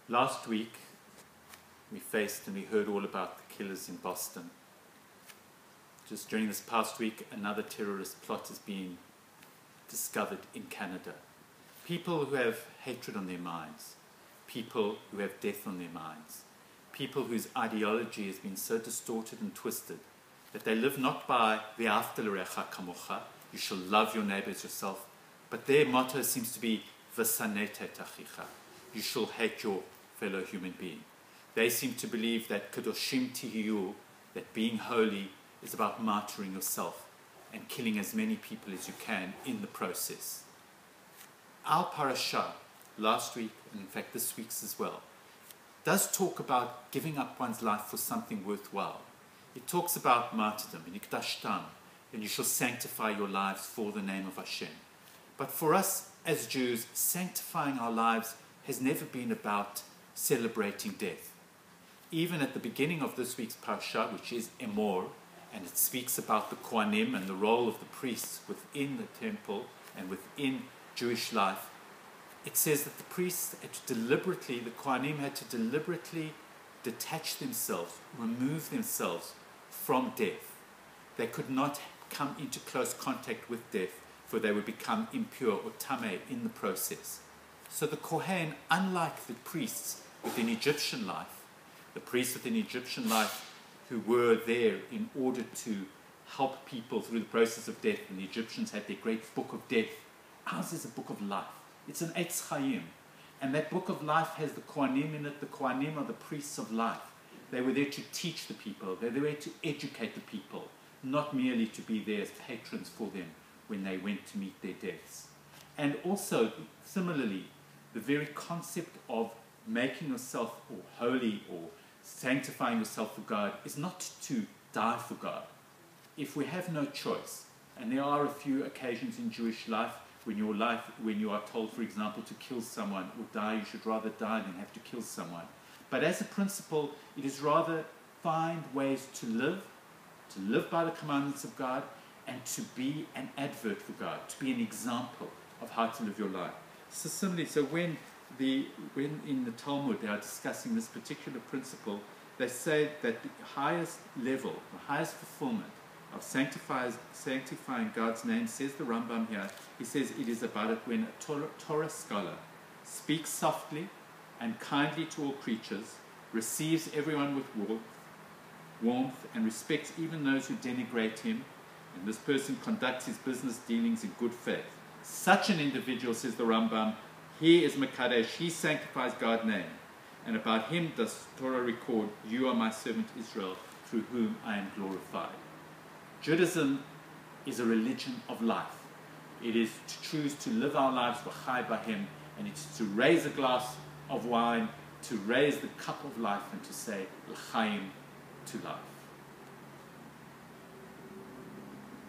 Last week, we faced and we heard all about the killers in Boston. Just during this past week, another terrorist plot has been discovered in Canada. People who have hatred on their minds, people who have death on their minds, people whose ideology has been so distorted and twisted that they live not by v'ahavta l'reacha kamocha, you shall love your neighbor as yourself, but their motto seems to be v'saneta et achicha, you shall hate your fellow human being. They seem to believe that kadoshim tihiyu, that being holy is about martyring yourself and killing as many people as you can in the process. Our parasha, last week, and in fact this week's as well, does talk about giving up one's life for something worthwhile. It talks about martyrdom, nikdashtam, and you shall sanctify your lives for the name of Hashem. But for us as Jews, sanctifying our lives has never been about celebrating death. Even at the beginning of this week's parasha, which is Emor, and it speaks about the Kohanim and the role of the priests within the temple and within Jewish life, it says that the priests had to deliberately, the Kohanim had to deliberately detach themselves, remove themselves from death. They could not come into close contact with death, for they would become impure or tameh in the process. So the Kohen, unlike the priests within Egyptian life, the priests within Egyptian life who were there in order to help people through the process of death, and the Egyptians had their great book of death, ours is a book of life. It's an Eitz Chaim. And that book of life has the Kohanim in it. The Kohanim are the priests of life. They were there to teach the people. They were there to educate the people, not merely to be there as patrons for them when they went to meet their deaths. And also, similarly, the very concept of making yourself or holy or sanctifying yourself for God is not to die for God. If we have no choice, and there are a few occasions in Jewish life when you are told, for example, to kill someone or die, you should rather die than have to kill someone. But as a principle, it is rather find ways to live by the commandments of God, and to be an advert for God, to be an example of how to live your life. So similarly, when in the Talmud they are discussing this particular principle, they say that the highest level, the highest fulfillment of sanctifying God's name, says the Rambam here, he says it is about it when a Torah scholar speaks softly and kindly to all creatures, receives everyone with warmth and respects even those who denigrate him, and this person conducts his business dealings in good faith. Such an individual, says the Rambam, he is Mekadesh, he sanctifies God's name. And about him does Torah record, you are my servant Israel, through whom I am glorified. Judaism is a religion of life. It is to choose to live our lives v'chai by him, and it's to raise a glass of wine, to raise the cup of life, and to say LeChaim to life.